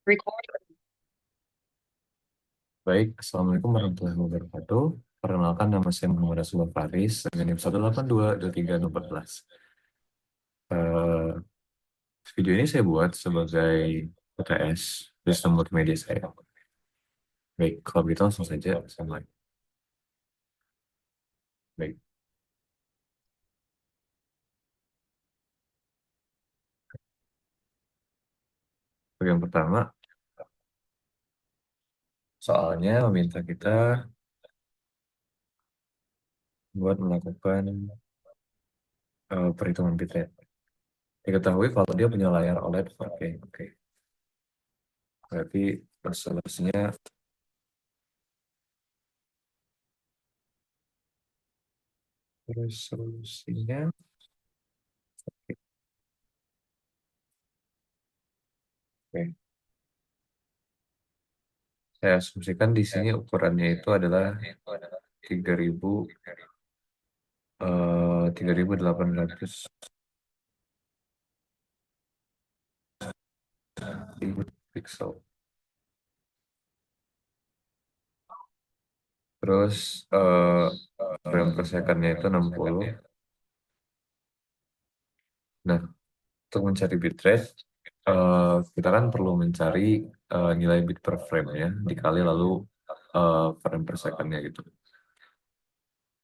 Record. Baik, Assalamualaikum warahmatullahi wabarakatuh. Perkenalkan, nama saya Muhammad Rasulullah Faris dengan NIM 1822314. Eh, Video ini saya buat sebagai UTS, sistem multimedia saya. Baik, kalau begitu langsung saja saya mulai. Baik, bagian pertama, soalnya meminta kita buat melakukan perhitungan bitrate. Diketahui kalau dia punya layar OLED 4K. Oke, berarti resolusinya, oke. Saya asumsikan di sini ukurannya itu adalah 3000 3800 pixel. Terus frame per second-nya itu 60. Nah, untuk mencari bitrate, kita kan perlu mencari nilai bit per frame ya, dikali lalu frame per second-nya gitu.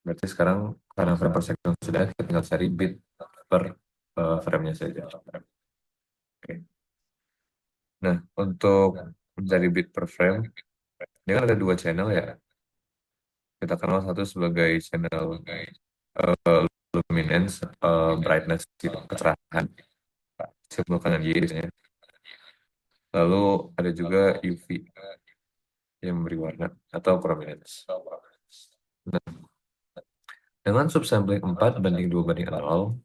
Berarti sekarang karena frame per second sudah, kita tinggal cari bit per frame-nya saja. Oke. Nah, untuk mencari bit per frame, ini kan ada dua channel ya. Kita kenal satu sebagai channel luminance, brightness, gitu, kecerahan, simbol kanan Y biasanya. Lalu ada juga UV yang memberi warna atau prominence. Nah, dengan subsampling 4 banding 2 banding 0,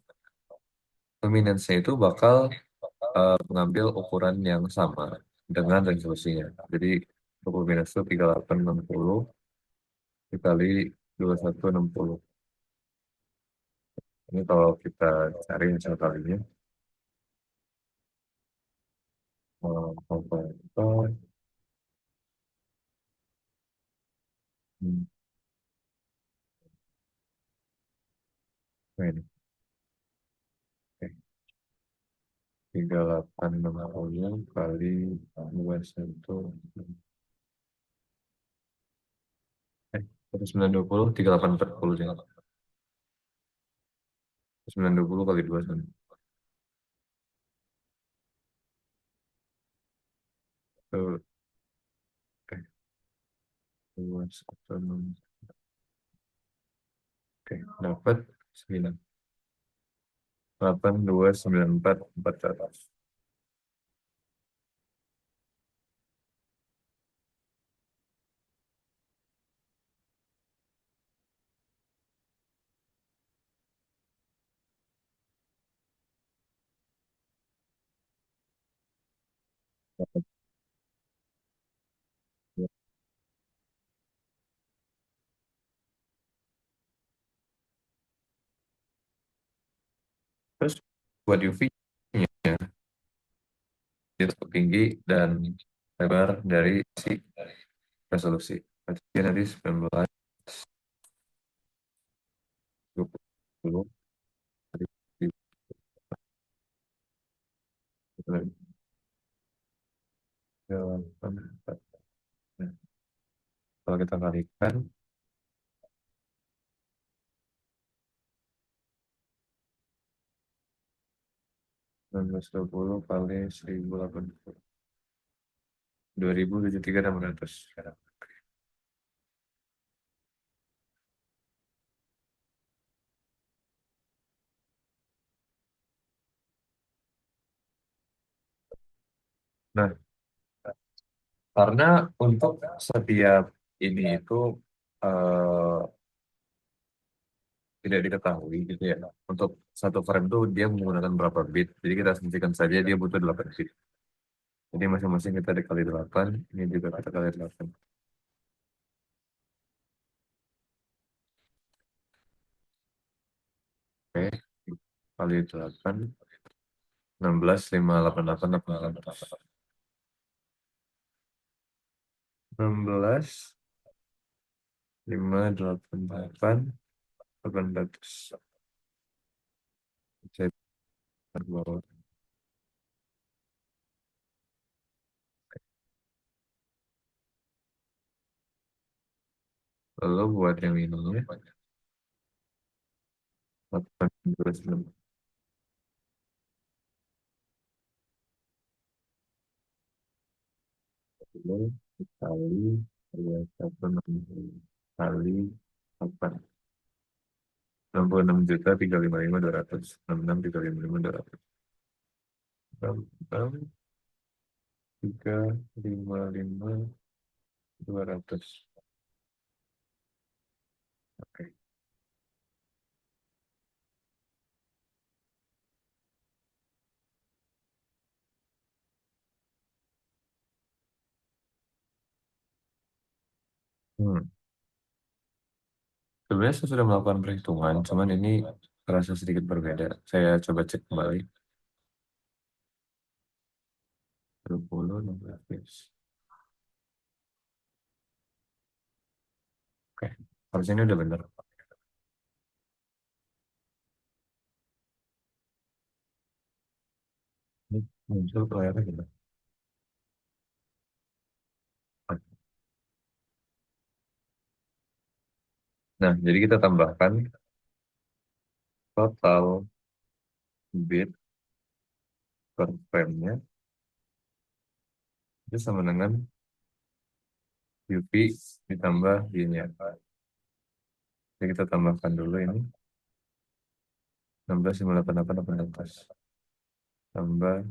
luminance-nya itu bakal mengambil ukuran yang sama dengan resolusinya. Jadi untuk luminance itu 3860 dikali 2160. Ini kalau kita cari misal kalinya, komputer, hmm, ini, oke. 3860 kali 21, terus 920, 3840 ya. 920 kali 2 sama. Tuh, eh, 216. Oke, dapat 9. 8294 400. Terus buat UV-nya dia cukup tinggi dan lebar dari si resolusi. Berarti dia nanti 19 20 Nah, kalau kita kalikan 1920 kali 1080, 273600 sekarang. Nah, karena untuk setiap ini itu eh, tidak diketahui gitu ya. Untuk satu frame tuh dia menggunakan berapa bit. Jadi kita asumsikan saja dia butuh 8 bit. Jadi masing-masing kita dikali 8, ini juga kita kali 8. Oke, kali 8, 16, 5, 8, 8, 8, 8. 16, 5, 8, 8, 800. Saya bawah. Lalu buat yang ininya, 8, 20, kali 21, kali 8. 66 juta 355.200. 66, 355.200. 66, 355.200. Oke. Hmm. Sebenarnya saya sudah melakukan perhitungan, cuman ini terasa sedikit berbeda. Saya coba cek kembali. 20, 16. Oke, harusnya ini udah benar. Ini muncul layarnya gitu. Nah, jadi kita tambahkan total bit per frame-nya itu sama dengan UV ditambah Y-nya. Jadi kita tambahkan dulu ini 16, 588, 800. Tambah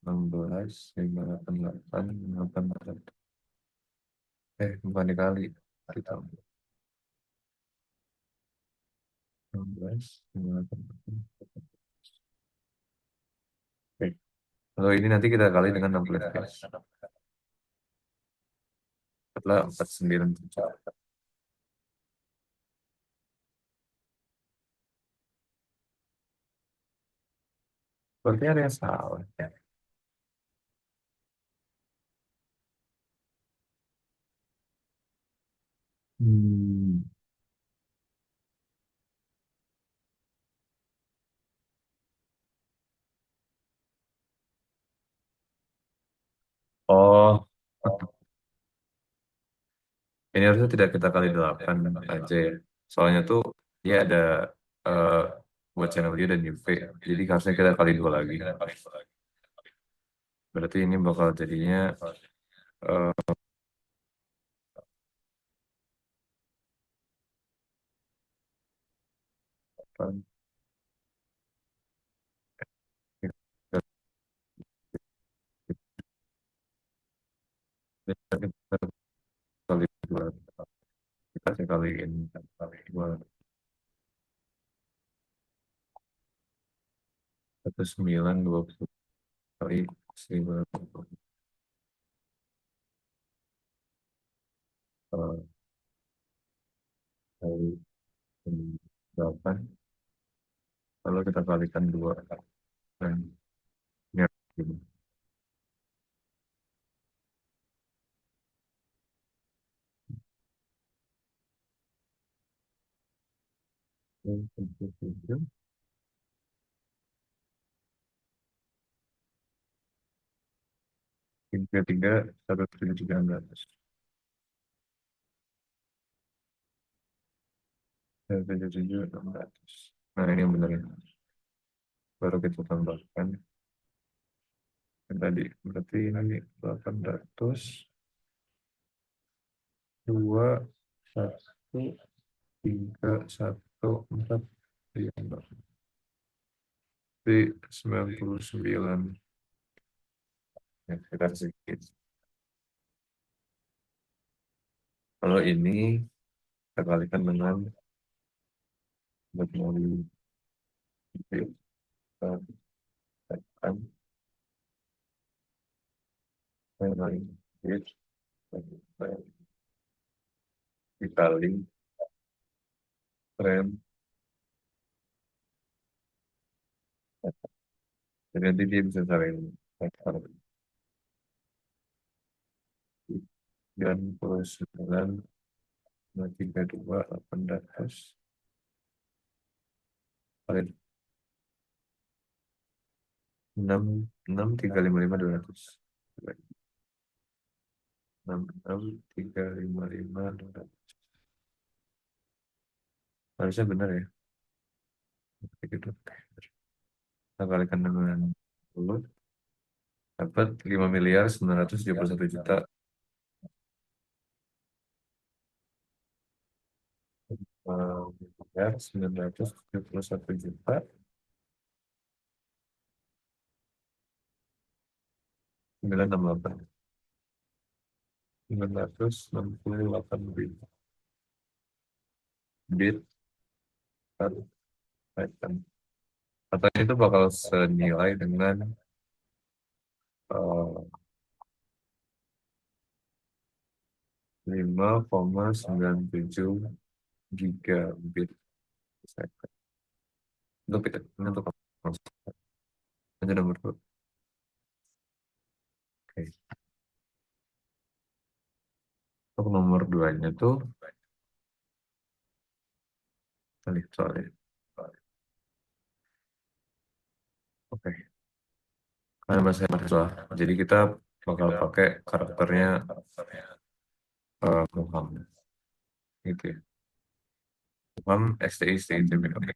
16, 588, 800. Bukan dikali. Ditambah 16, 588. Oke. Lalu ini nanti kita kali dengan 60 fps. Setelah 497. Berarti ada yang salah. Ya. Hmm. Oh, ini harusnya tidak kita kali 8 aja ya. Soalnya tuh dia ada eh, buat channel dia dan UV. Jadi harusnya kita kali dua lagi. Berarti ini bakal jadinya eh, apa? Kita kali dua. Kita sih kaliin kali dua. 1920 kali 1000, kali 8. Lalu kita kalikan dua. Dan ini tiga tiga 173.600. 177.600. Nah ini yang benar ya. Baru kita tambahkan yang tadi. Berarti ini 800, 2, 1, 3, 1, 4, 5. Jadi 99. Ya, sekitar segitu. Kalau ini kita kalikan dengan 40, kita tekan kali dikali rem. Jadi nanti dia bisa saling 99 32 800 kali 6 6 355 200. 6 6 355 200. Harusnya benar ya. Kayak gitu. Kita kalikan dengan 10 dapat 5.971.000.000. 5.971.000.000 968 968 bit per second. Katanya itu bakal senilai dengan eh, 5,97 gigabit per second. Untuk itu, ini untuk apa? Lanjut nomor 2. Oke. Untuk nomor 2-nya tuh, kita lihat soalnya. Oke. Karena bahasa mahasiswa. Jadi kita bakal pakai karakternya Muhammad. Gitu ya. Muhammad STI STI. Oke.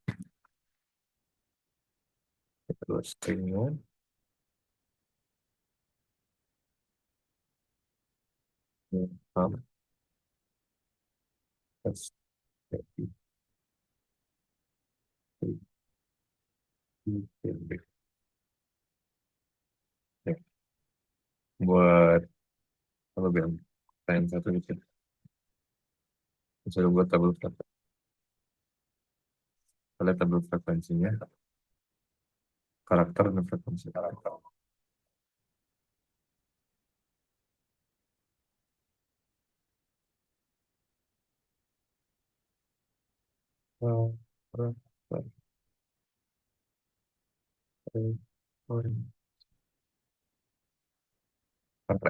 Terus stringnya Muhammad STI. Ya, buat apa bilang yang satu itu bisa buat tabel frekuensi. Kita lihat tabel frekuensinya, karakter dan frekuensi. Karakter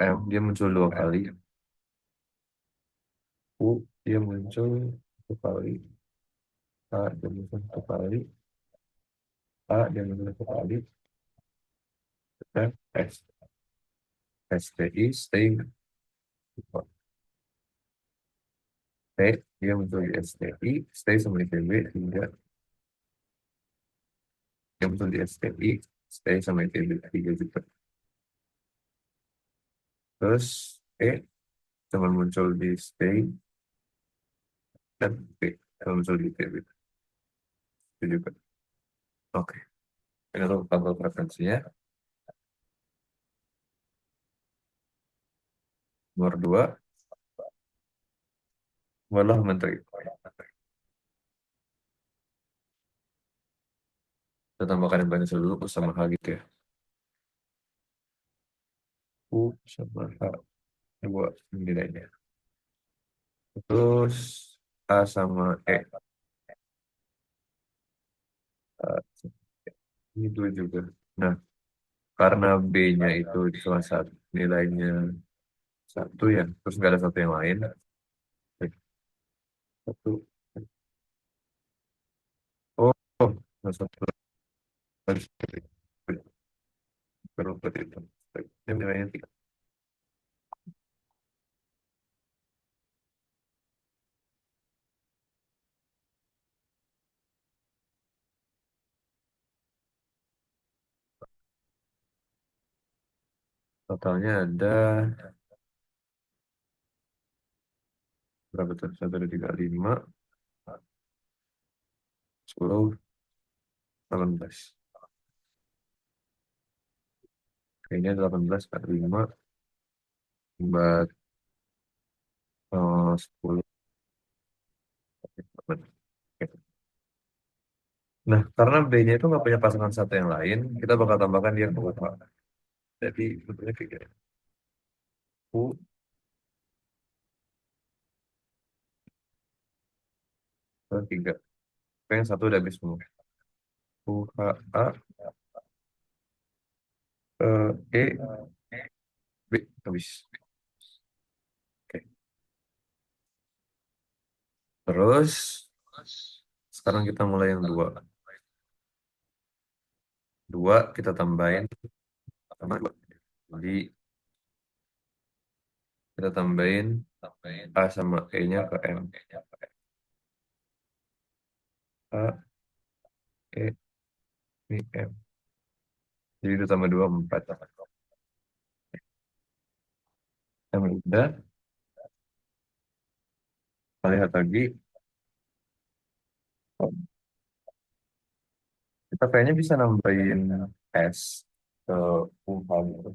M dia muncul 2 kali, U dia muncul 1 kali, A dia muncul 1 kali, A dia muncul 1 kali, dan S STI stay. T dia muncul di STI stay sama di TB 3, dia muncul di STI stay sama di TB 3 juga. Terus E cuma muncul di stay dan B cuma muncul di TB itu juga. Oke, ini untuk tabel frekuensinya. Nomor 2 adalah menteri. Kita tambahkan yang banyak dulu sama H gitu ya. U sama H buat nilainya. Terus A sama E. Itu juga. Nah, karena B-nya itu cuma satu, nilainya satu ya, terus nggak ada satu yang lain. Satu. Oh, oh, nggak satu lagi. Perlu seperti itu. Ini nilainya 3. Totalnya ada berapa tuh? 1, 2, 3, 5, 10, 18. Kayaknya 18 kali 5 buat 10. Nah, karena B-nya itu nggak punya pasangan satu yang lain, kita bakal tambahkan dia ke U. Jadi, sebetulnya kayak gini. U ke 3. Yang satu udah habis semua. U, H, A, E, B, habis. Oke. Terus sekarang kita mulai yang dua. Dua kita tambahin sama dua. Jadi kita tambahin A sama E-nya ke M. A, E, ini M. Jadi itu tambah dua, empat. M udah. Kita lihat lagi. Kita kayaknya bisa nambahin S ke UH gitu.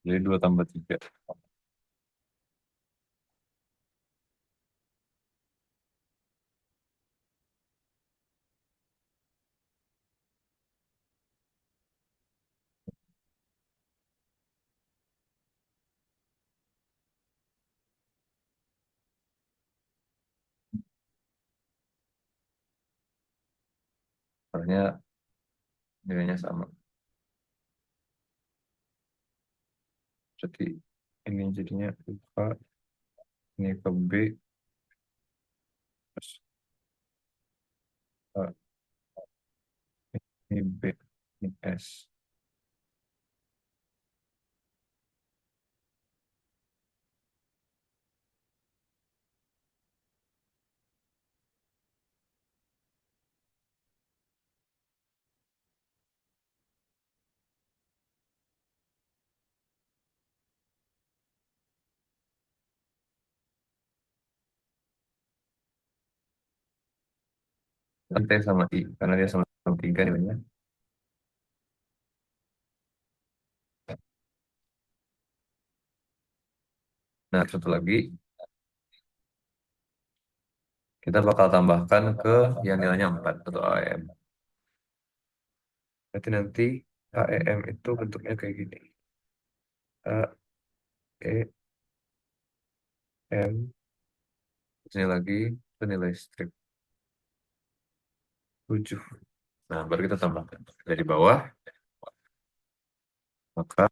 Jadi dua tambah tiga. Soalnya nilainya sama. Jadi ini jadinya UH, ini ke B, terus A, ini B, ini S. Dan T sama I, karena dia sama tiga nilainya. Nah, satu lagi, kita bakal tambahkan ke yang nilainya 4 atau AEM. Berarti nanti AEM itu bentuknya kayak gini. A, E, M, sini lagi, itu nilai strip 7. Nah, baru kita tambahkan. Dari bawah, maka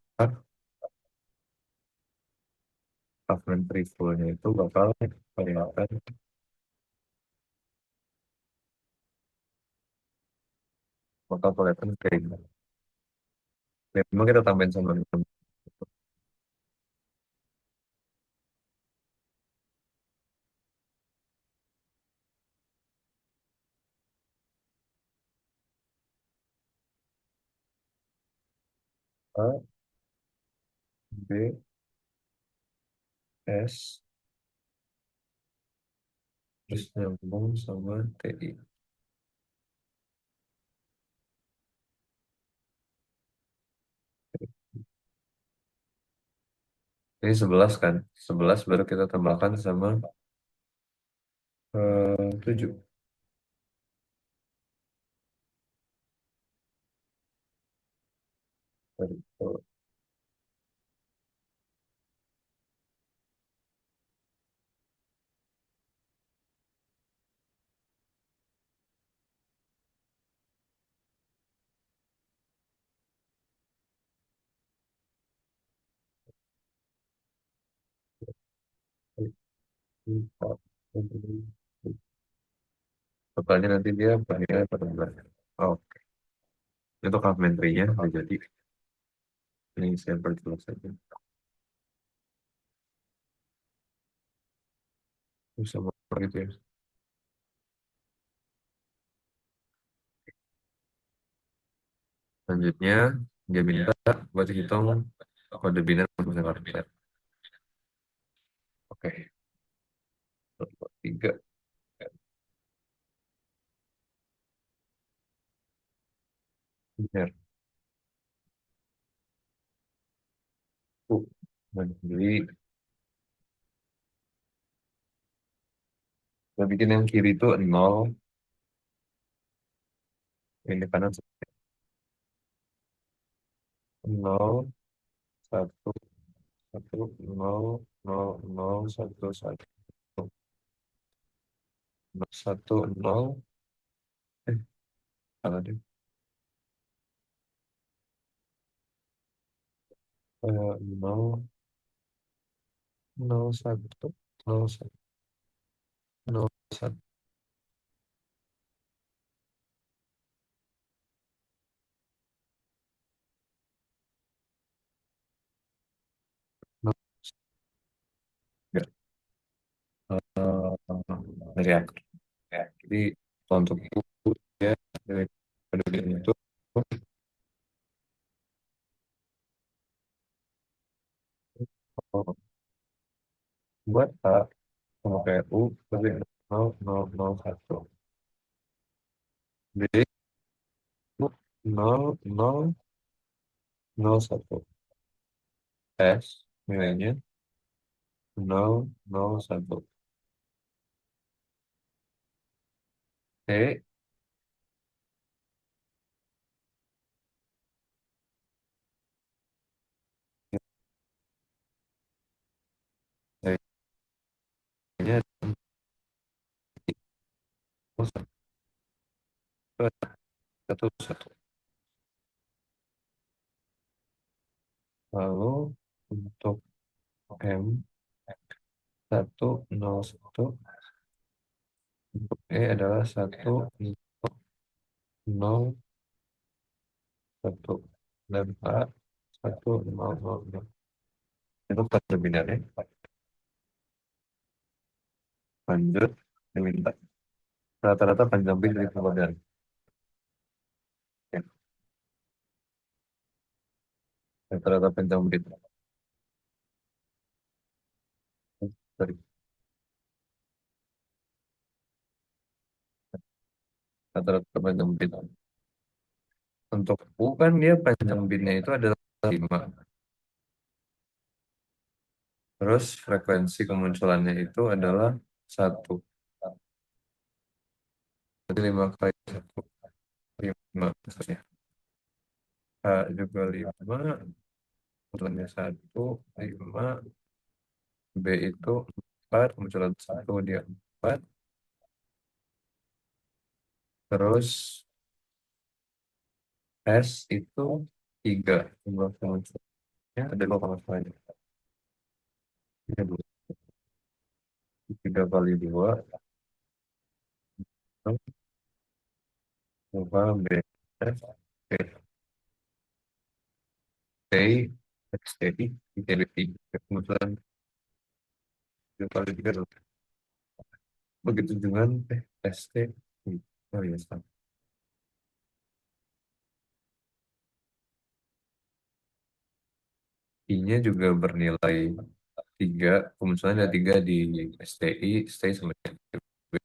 fragmentary flow-nya itu bakal kelihatan, kayak gini. Memang kita tambahin sama A, B, S, terus nyambung sama TI. Ini 11 kan? 11 baru kita tambahkan sama 7. Totalnya nanti dia bernilai 14. Oh, itu complementary-nya udah jadi. Ini saya perjelas saja. Bisa gitu ya. Selanjutnya, dia minta buat hitung kode biner sama kode biner. Oke, tiga biner. Uh, jadi kita bikin yang kiri itu 0, yang di kanan 0, 1, 1, 0, 0, 0, 1, 1, 1, 0, salah deh. 0, 0, 1, 0, 1. nol satu nol tiga. Dari akar. Ya, jadi kalau untuk itu ya dari penduduk itu oh, buat A sama kayak U berarti nol satu. B nol satu. S nilainya nol satu. E nilainya nol satu satu. Lalu untuk M satu nol satu, untuk E adalah satu nol satu dan A satu nol nol. Itu perbedaan. Lanjut, diminta rata-rata panjang bit dari kemudian. Ya, rata-rata panjang bit dari rata-rata panjang bit. Untuk U kan dia panjang bitnya itu adalah 5. Terus frekuensi kemunculannya itu adalah satu. Jadi 5 kali satu, 5 maksudnya. A juga 5, kemunculannya satu, 5. B itu 4, kemunculan satu dia 4. Terus S itu 3, jumlah kemunculannya ada 2,5. Ini 3 kali 2, coba B, S, B, T, X, T, I, T, B, I. Kemudian 3 kali 3, begitu dengan S, T, I. Oh iya, sama. I-nya juga bernilai 3, kemunculannya ada 3 di STI, STI sama B,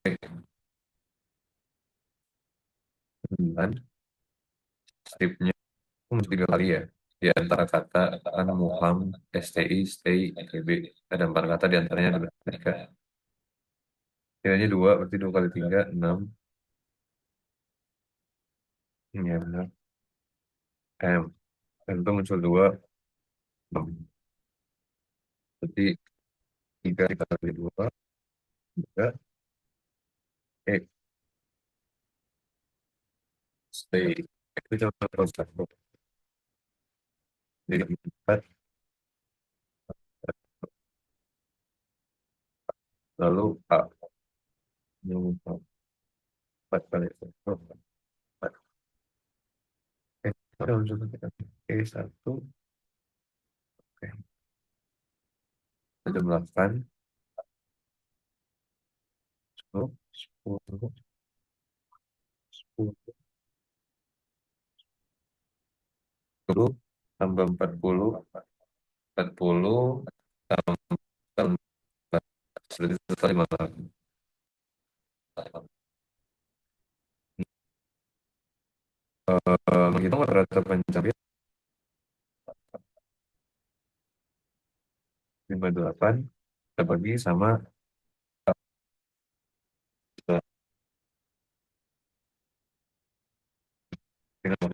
9, stripnya muncul 3 kali ya. Di antara kata kan Muham, STI, STI, ITB. Ada 4 kata di antaranya ada 3. Nilainya 2, berarti 2 kali 3, 6. Ya benar. M. M itu muncul 2, 6. Berarti 3 dikali 2, 3, E, stay. Itu cuma terus satu. Jadi 4, lalu A. Yang 4 kali 1, 4. Oke, langsung kita E 1. Oke, ada 8, 10, 10, 10, 10, tambah 40, 40, tambah 4, berarti total 58. Menghitung rata-rata pencapaian 58, kita bagi sama dengan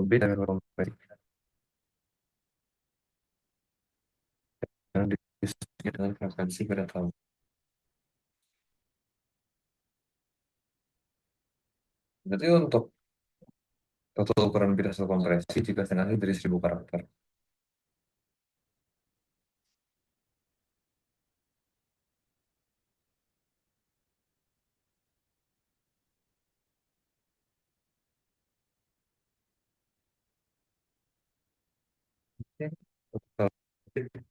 lebih dari kompresi yang disesuaikan dengan frekuensi pada tahun. Jadi untuk total ukuran bit hasil kompresi jika setengahnya dari 1000 karakter. Oke. Total bit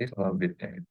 total bitnya itu.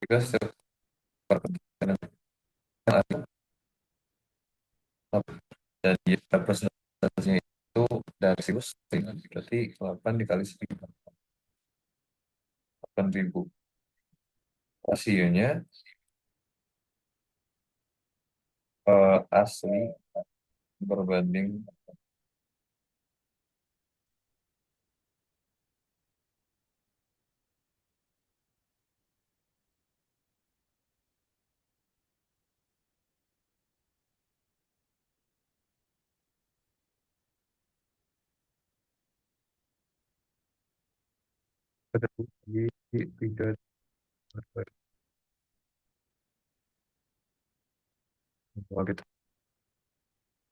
Jika setiap perkembangan ada dan ya, presentasinya itu dari 1000, berarti 8 dikali 1000, 8.000. Rasionya asli berbanding pada di 3 kalau kita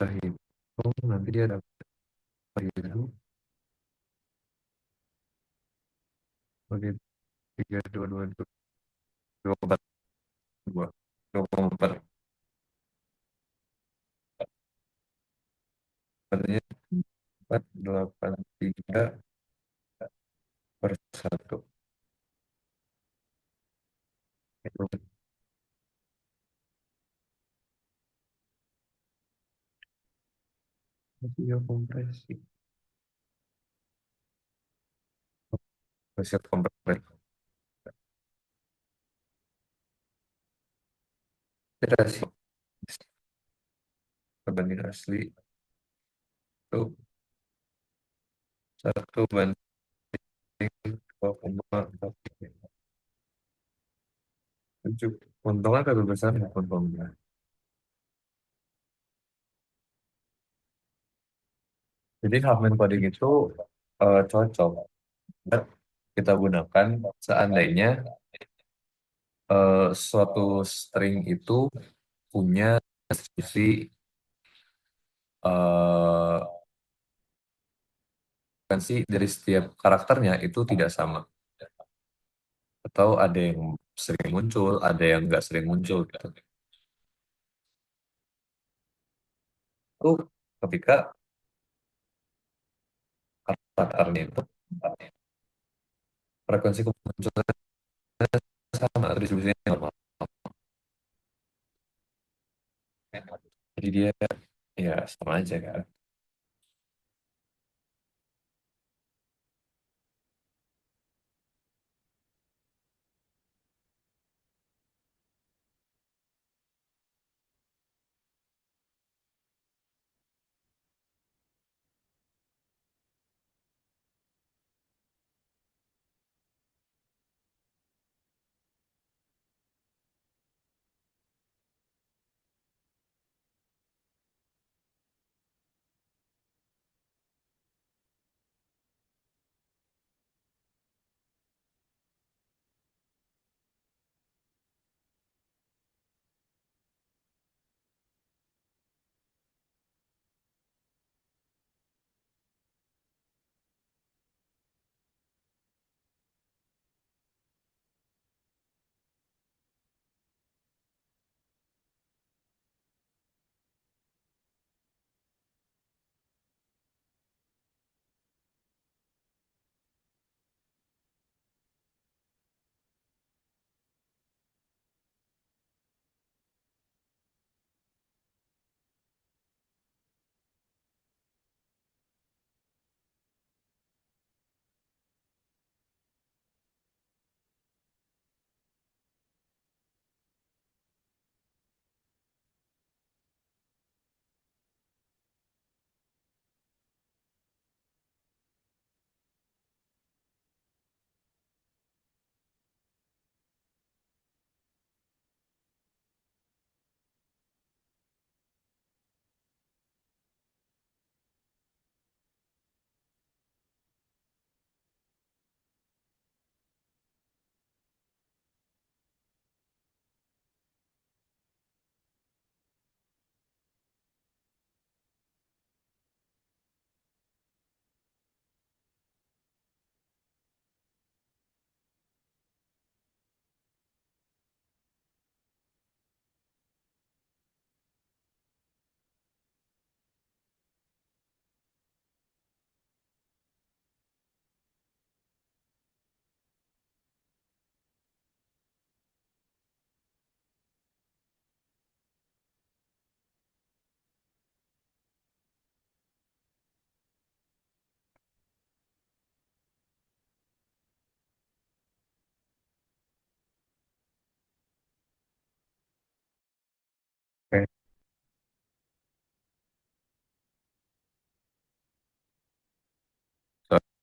hitung nanti dia dapat 1000 bagi 3, 2, 2, 2, 4, 2, 2,4, artinya 483 per 1 itu rasio kompresi, rasio kompresi, rasio perbandingan asli itu 1 banding 2,47. Untungnya lebih besar ya untungnya. Jadi Huffman coding itu cocok buat kita gunakan seandainya suatu string itu punya sisi eh frekuensi dari setiap karakternya itu tidak sama, atau ada yang sering muncul, ada yang nggak sering muncul gitu. Itu ketika karakternya itu frekuensi kemunculannya sama, distribusinya normal. Jadi dia ya sama aja kan.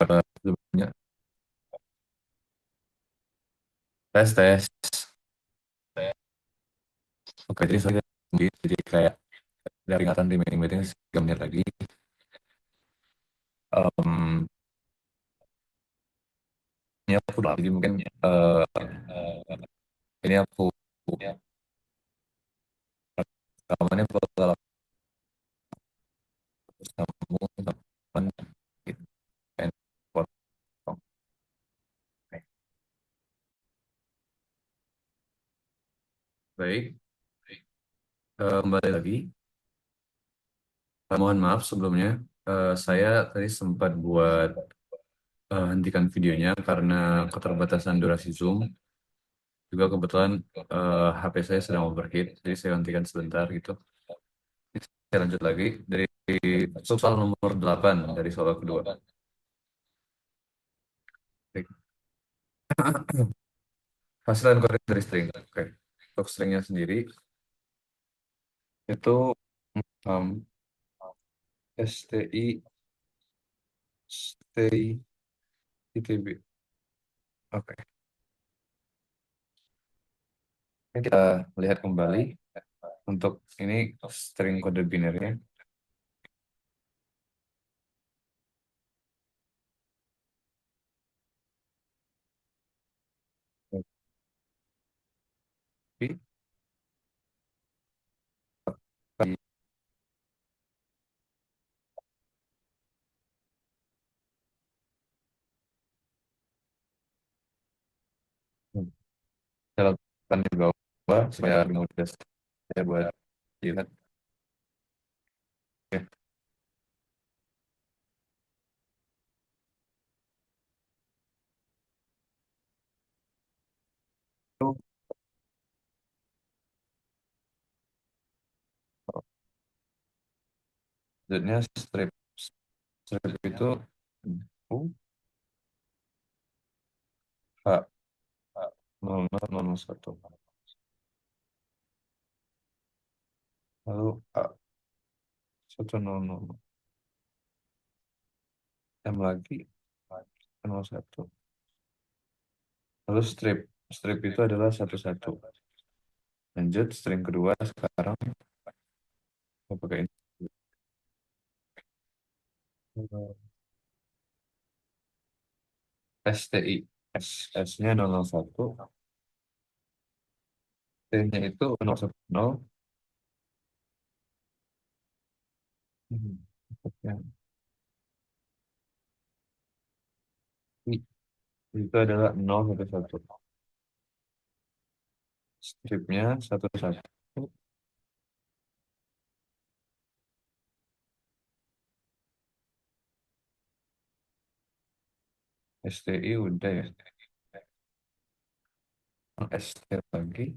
Sebelumnya tes tes. Oke, jadi saya jadi kayak dari ingatan di meeting 3 menit lagi. Em, ini aku jadi mungkin ini aku rekamannya bakal aku sambung teman gitu. And potong. Oke. Baik, kembali lagi. Mohon maaf sebelumnya, saya tadi sempat buat hentikan videonya karena keterbatasan durasi Zoom. Juga kebetulan HP saya sedang overheat, jadi saya hentikan sebentar gitu. Saya lanjut lagi dari soal nomor 8 dari soal kedua. Baik. Hasil dan korek dari string. Oke. Untuk stringnya sendiri itu um, STI STI ITB. Oke. Ini kita lihat kembali untuk ini string kode binarnya. Oke. Saya letakkan di bawah supaya lebih mudah saya buat lihat. Oke. Itu maksudnya strip itu U H 0001 lalu A 100 M lagi 01 lalu strip itu adalah 11. Lanjut string kedua sekarang saya pakai ini. STI S-nya 001 T-nya itu 010. Hmm, ya. I itu adalah 011 stripnya 11 STI udah ya. ST lagi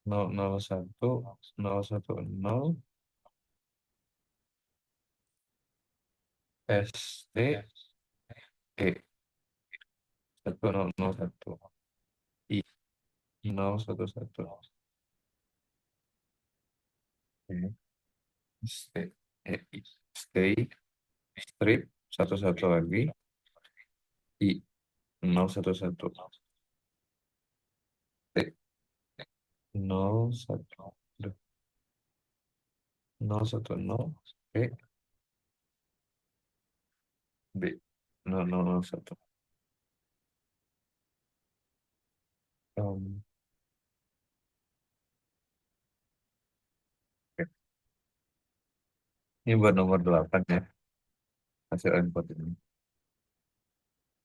001 010 ST E 1001 I 011. Oke. Stay, stay, strip, satu-satu lagi, I, 011, T, 01, aduh, 010, P, B, 0001. Oke. Ini buat nomor 8 ya, hasil input ini.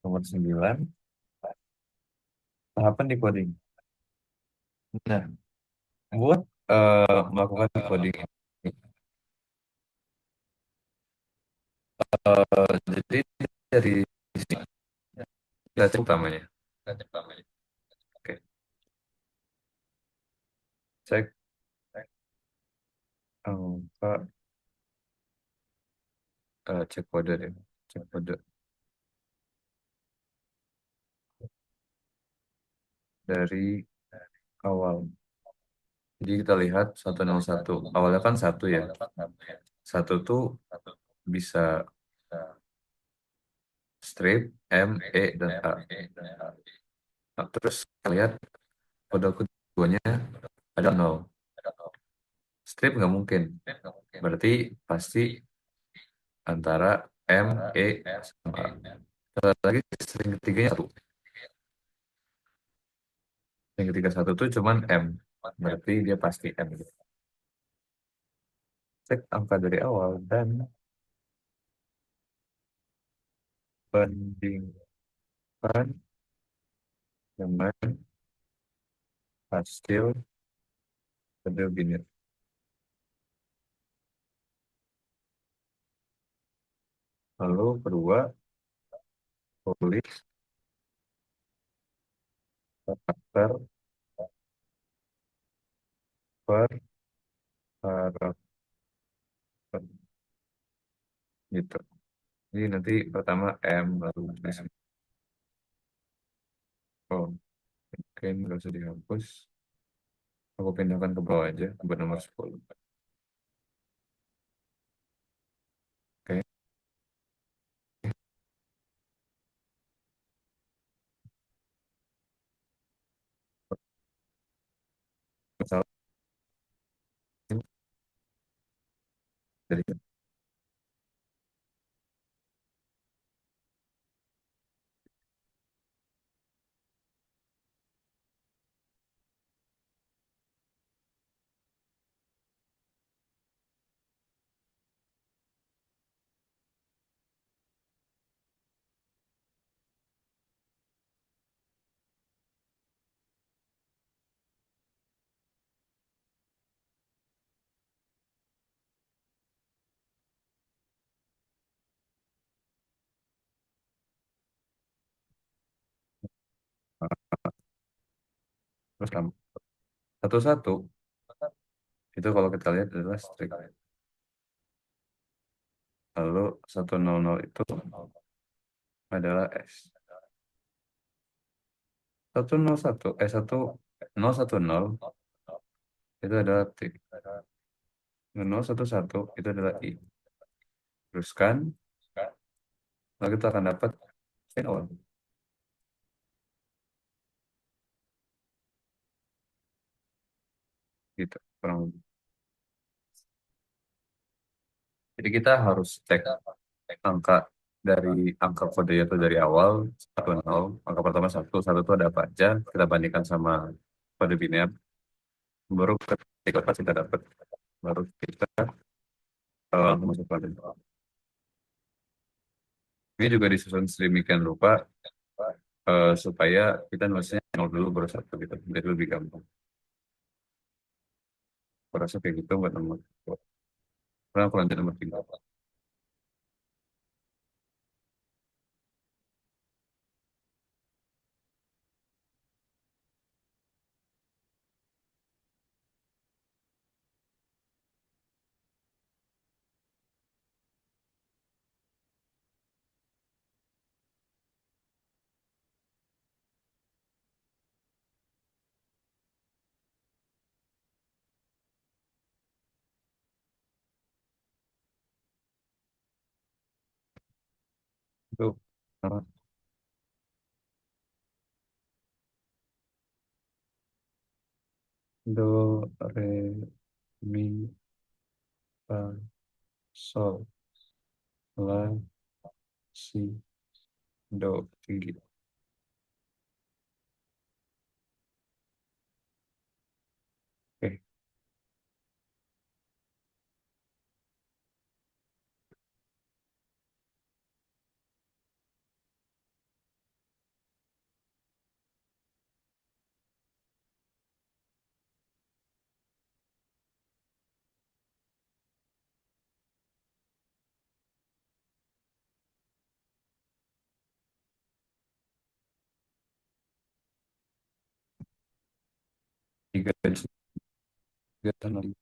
Nomor 9, tahapan di coding. Nah, buat melakukan coding ini, jadi dari sini, data utamanya. Oke, cek Pak, cek kode deh, cek kode dari awal. Jadi kita lihat 101. Awalnya kan satu ya. Satu tuh bisa strip M, E, dan A. Nah, terus kita lihat kode keduanya ada nol. Strip nggak mungkin. Berarti pasti antara M, E, sama A. Satu lagi string ketiganya satu. String ketiga satu tuh cuman M. Berarti dia pasti M. Cek angka dari awal dan bandingkan dengan hasil kode biner. Lalu kedua, tulis karakter per karakter gitu. Jadi nanti pertama M lalu tulis oh, oke nggak usah dihapus. Aku pindahkan ke bawah aja buat nomor 10. Oke, misal dari terus satu-satu itu kalau kita lihat adalah string. Lalu 100 itu adalah S. 101 1 0 1 0 itu adalah T. 0 1 1 itu adalah I. Teruskan, lalu kita akan dapat N awal gitu. Kurang lebih. Jadi kita harus cek angka dari angka kode itu dari awal 1 0. Angka pertama satu, satu itu ada apa aja. Kita bandingkan sama kode biner. Baru ketika pas kita dapat, baru kita masuk kode. Ini juga disusun sedemikian rupa supaya kita nulisnya nol dulu baru satu gitu. Jadi lebih gampang. Aku rasa kayak gitu buat nomor. Karena aku lanjut nomor 3. Itu uh, do, re, mi, fa, sol, la, si, do, tinggi. Oke, tiga dan tiga dan enam.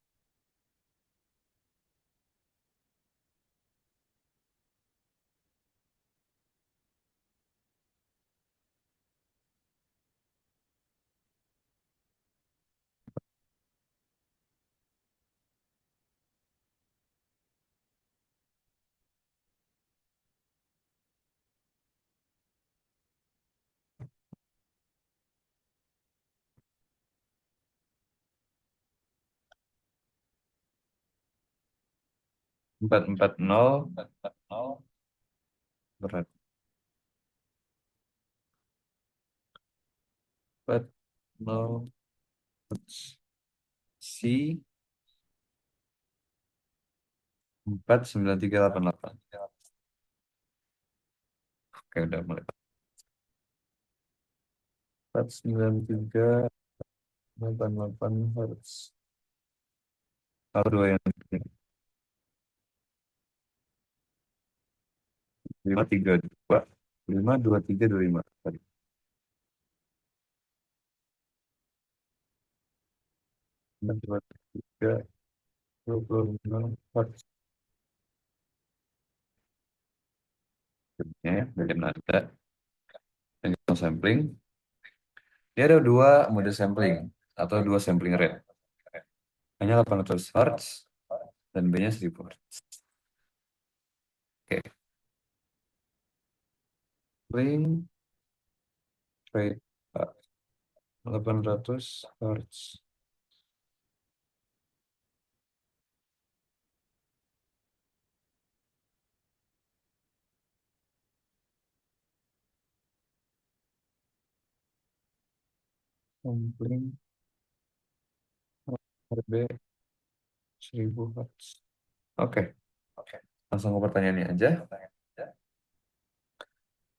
440 berat 40 si 49388. Oke, udah mulai. 49388 Hertz. Kalau dua yang 532 52325 tadi. 52325 Hertz. Ya, dari nada dan sampling. Dia ada dua mode sampling atau dua sampling rate. Hanya 800 Hz dan B-nya 1000 Hz. Oke, sampling rate 800 Hz. Sampling RB 1000 Hz. Oke, langsung ke pertanyaannya aja.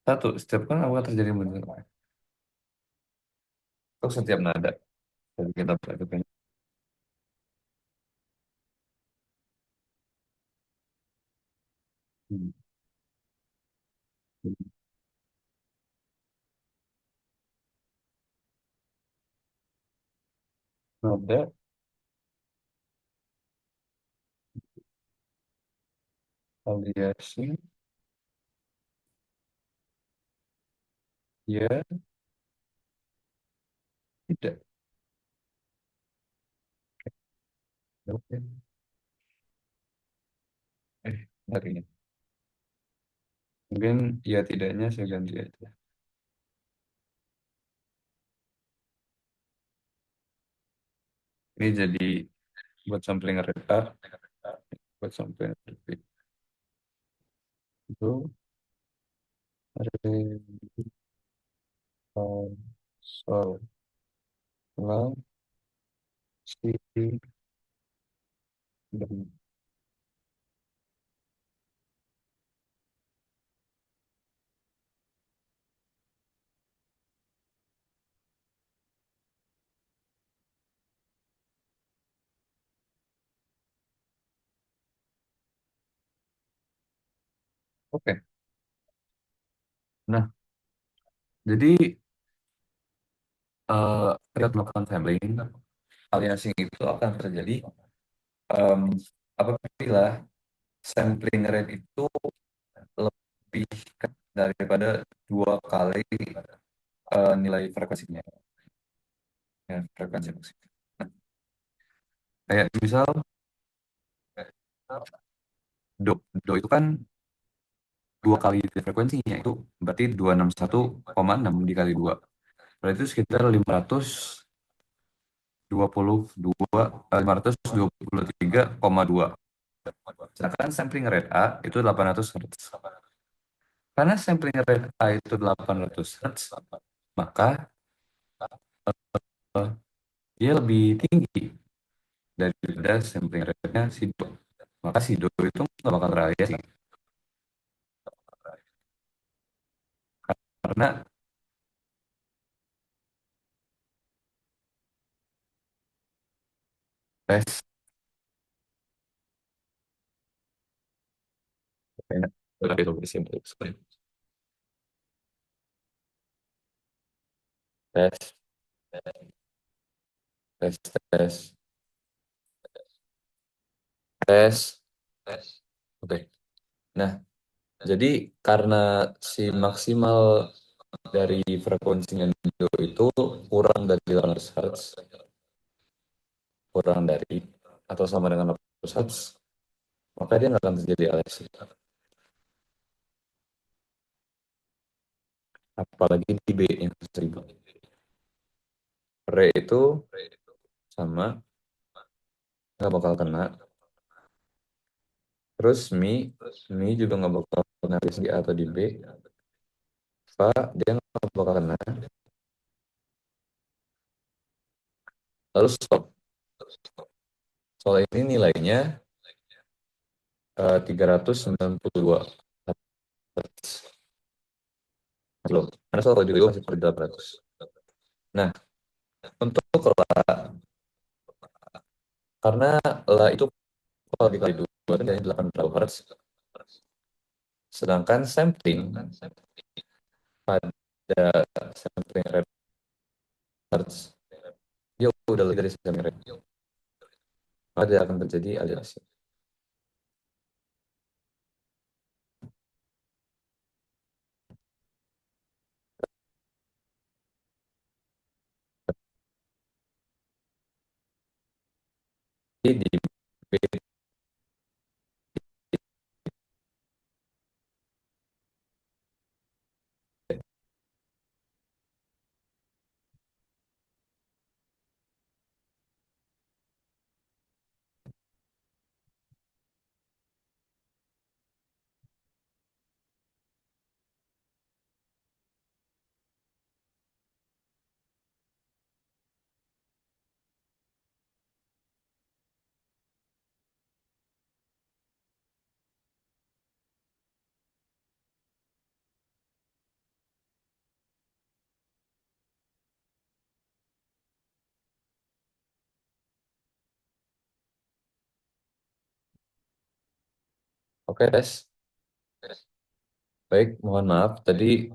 Satu, setiap kan apakah terjadi bentuk untuk setiap nada. Jadi kita perhatikan. Hmm. Nada aliasi ya tidak. Oke. Bentar ini. Mungkin ya tidaknya saya ganti aja. Ini jadi buat sampling rate A, buat sampling rate B. Itu rate sol la si dan oke. Nah, jadi ketika melakukan sampling, aliasing itu akan terjadi em, apabila sampling rate itu lebih daripada dua kali nilai frekuensinya, ya, frekuensi musik. Nah, kayak misal do, do itu kan dua kali frekuensinya itu berarti 261,6 dikali dua. Berarti itu sekitar 523,2. Sedangkan sampling rate A itu 800 Hz. Karena sampling rate A itu 800 Hz, maka eh, dia lebih tinggi daripada sampling rate-nya si Do. Maka si Do itu nggak bakal teraliasi. Karena tes udah itu bersimpul. Tes, tes, tes, tes, tes. Oke. Nah, jadi karena si maksimal dari frekuensinya Do itu kurang dari 800 Hz, kurang dari atau sama dengan 800 Hz, maka dia nggak akan terjadi Alexi. Apalagi di B yang 1000. Re itu sama, nggak bakal kena. Terus Mi juga nggak bakal kena di A atau di B. Fa dia nggak bakal kena. Lalu stop. Soal ini nilainya 392 Hz. Belum. Karena soal audio itu masih pada 800. Nah, untuk karena lah itu kalau dikali dua itu jadi 800 Hz. Sedangkan sampling pada sampling rate Hz dia udah lebih dari sampling rate. Maka tidak akan terjadi aliasing. Di Oke, tes. Baik, mohon maaf. Tadi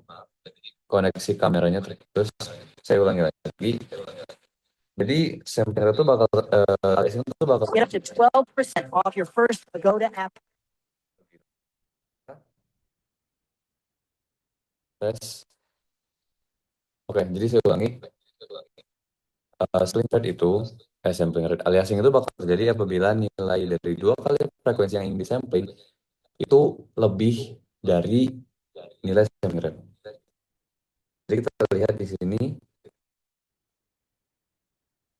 koneksi kameranya terputus. Saya ulangi lagi. Jadi sampling itu bakal aliasing itu bakal Get up to 12% off your first Agoda app. tes. Oke, jadi saya ulangi. Sampling rate itu, sampling rate aliasing itu bakal terjadi apabila nilai dari dua kali frekuensi yang ingin disampling itu lebih dari nilai sampling rate. Jadi kita lihat di sini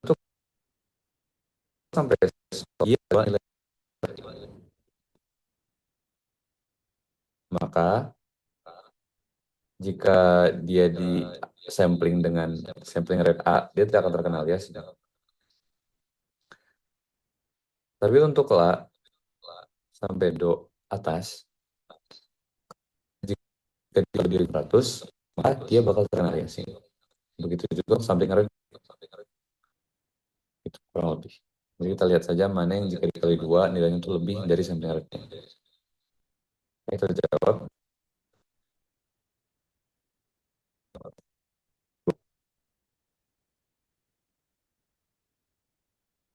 itu sampai iya nilai. Maka jika dia di sampling dengan sampling rate A, dia tidak akan terkena aliasing. Tapi untuk La sampai Do atas, jika dia lebih dari 100, maka dia bakal terkena aliasing. Begitu juga sampling rate itu kurang lebih. Jadi kita lihat saja mana yang jika dikali dua nilainya itu lebih dari sampling rate-nya. Itu terjawab.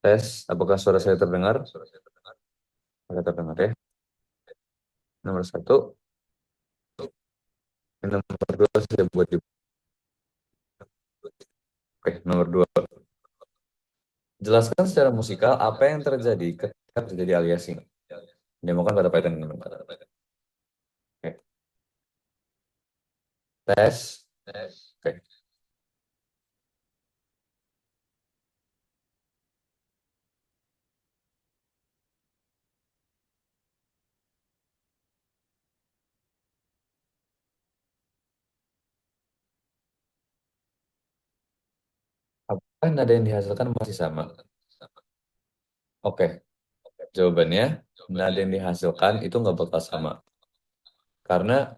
Tes, apakah suara saya terdengar? Apakah terdengar ya? Nomor satu, nomor dua saya buat di. Oke, nomor dua. Jelaskan secara musikal apa yang terjadi ketika terjadi aliasing. Ditemukan pada Python. Oke. Tes. Oke. Apakah nada yang dihasilkan masih sama? Oke. Jawabannya, nada yang dihasilkan itu nggak bakal sama. Karena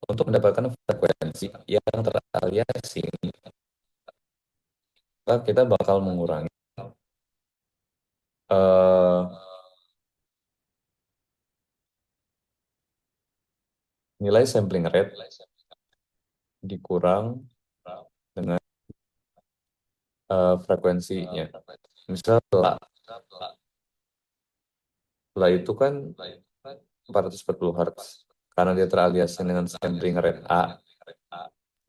untuk mendapatkan frekuensi yang teraliasing, maka kita bakal mengurangi eh, nilai sampling rate dikurang dengan frekuensinya. Misal lah itu kan 440 Hz. Karena dia teraliasing dengan sampling rate A,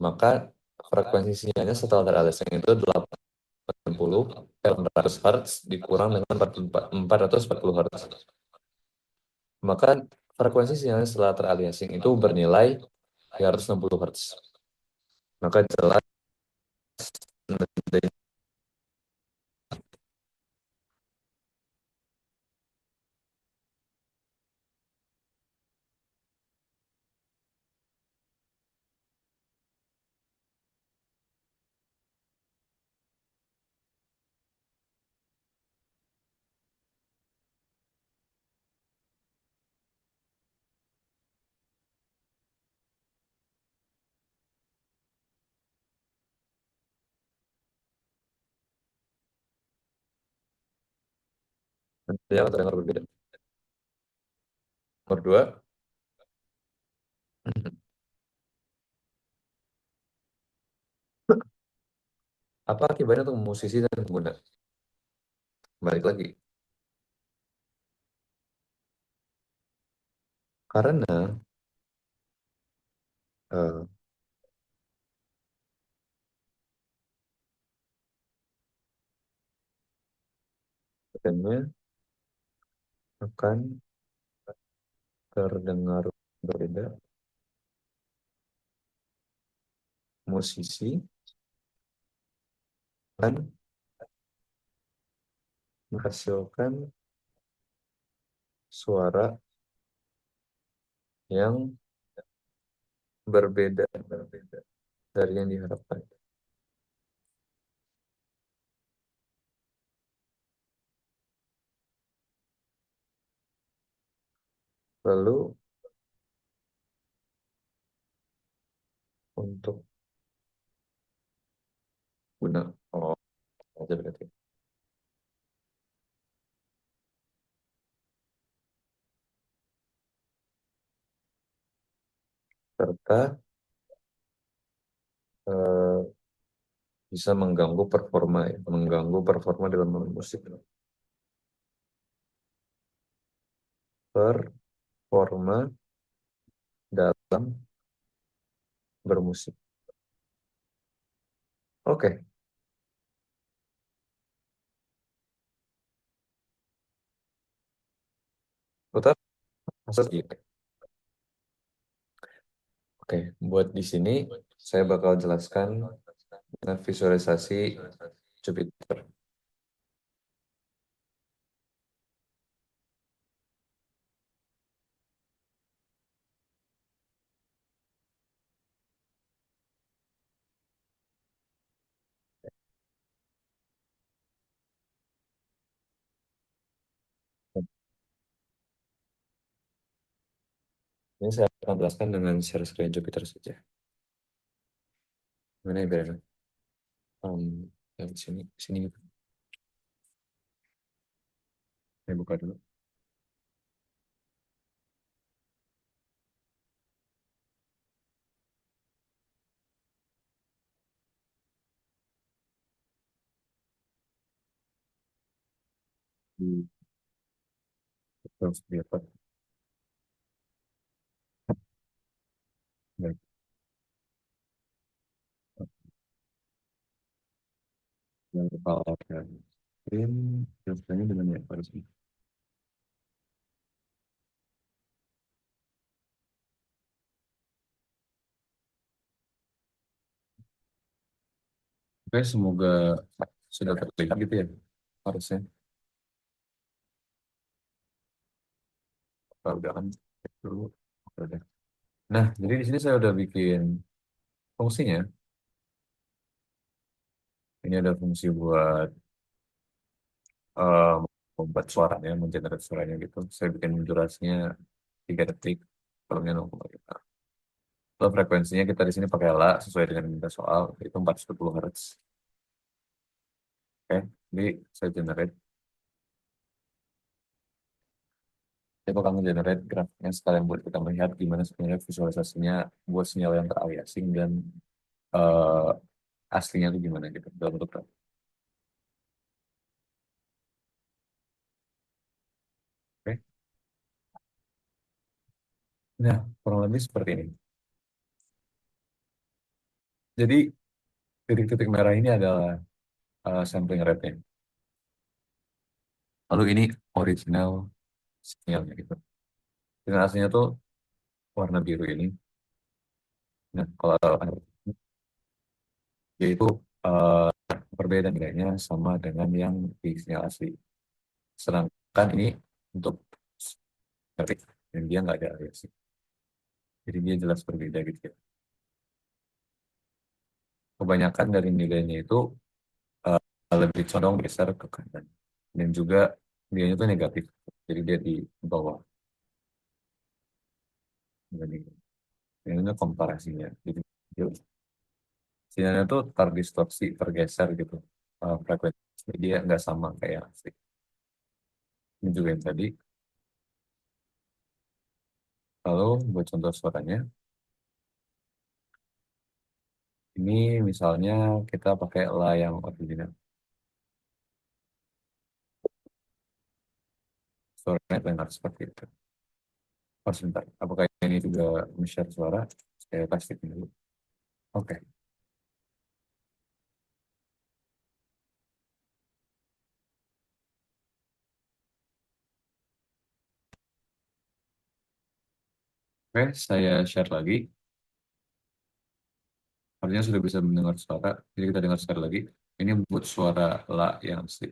maka frekuensi sinyalnya setelah teraliasing itu 800 Hz dikurang dengan 440 Hz. Maka frekuensi sinyalnya setelah teraliasing itu bernilai 360 Hz. Maka jelas Yang terdengar berbeda. Nomor dua, apa akibatnya untuk musisi dan pengguna? Balik lagi. Karena eh, katanya akan terdengar berbeda. Musisi akan menghasilkan suara yang berbeda dari yang diharapkan. Lalu untuk guna oh aja berarti serta eh, bisa mengganggu performa ya, mengganggu performa dalam musik. Performa dalam bermusik. Oke, putar maksud gitu. Oke, buat di sini saya bakal jelaskan dengan visualisasi Jupiter. Ini saya akan jelaskan dengan share screen Jupiter saja. Mana ya biar yang sini sini gitu. Saya buka dulu. Hmm, terus lihat. Baik. Yang kepala dan screen, share screen dengan yang pada sini. Oke, semoga sudah terlihat gitu ya. Harusnya. Kalau udah kan cek dulu. Udah. Nah, jadi di sini saya udah bikin fungsinya. Ini ada fungsi buat eh, membuat suaranya, mengenerate suaranya gitu. Saya bikin durasinya 3 detik, volume 0,5. Lalu frekuensinya kita di sini pakai La sesuai dengan yang minta soal, itu 410 Hz. Oke, jadi saya generate. Saya bakal generate grafiknya sekalian buat kita melihat gimana sebenarnya visualisasinya buat sinyal yang teraliasing dan eh, aslinya itu gimana gitu dalam bentuk grafik. Oke. Nah, kurang lebih seperti ini. Jadi titik-titik merah ini adalah sampling rate-nya. Lalu ini original sinyalnya gitu. Dengan aslinya tuh warna biru ini. Nah, kalau yaitu eh, perbedaan nilainya sama dengan yang di sinyal asli. Sedangkan ini untuk grafik dan dia nggak ada variasi. Jadi dia jelas berbeda gitu ya. Kebanyakan dari nilainya itu eh, lebih condong geser ke kanan. Dan juga nilainya itu negatif. Jadi dia di bawah. Ini komparasinya. Jadi sinyalnya tuh terdistorsi, tergeser gitu. Frekuensi dia nggak sama kayak asli. Ini juga yang tadi. Lalu buat contoh suaranya, ini misalnya kita pakai la yang original. Suaranya dengar seperti itu. Oh, sebentar. Apakah ini juga share suara? Saya pastikan dulu. Oke. Oke, saya share lagi. Artinya sudah bisa mendengar suara. Jadi kita dengar sekali lagi. Ini buat suara la yang asli.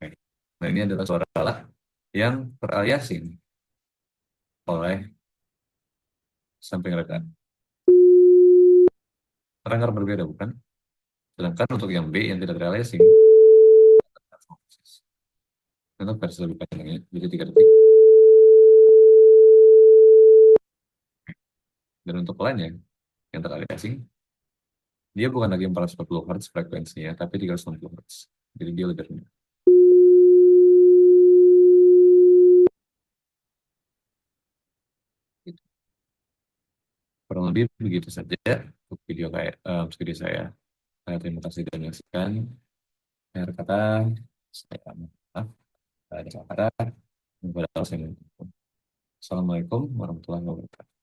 Oke. Nah, ini adalah suara la yang teraliasing oleh samping rekan. Terdengar berbeda, bukan? Sedangkan untuk yang B yang tidak teraliasing, untuk versi lebih panjangnya, jadi 3 detik. Dan untuk lainnya, yang teraliasing, dia bukan lagi 440 Hz frekuensinya, tapi 360 Hz. Jadi dia lebih rendah. Gitu. Kurang lebih begitu saja untuk video saya. Terima kasih sudah menyaksikan. Akhir kata, saya maaf. Ada salah kata. Assalamualaikum warahmatullahi wabarakatuh.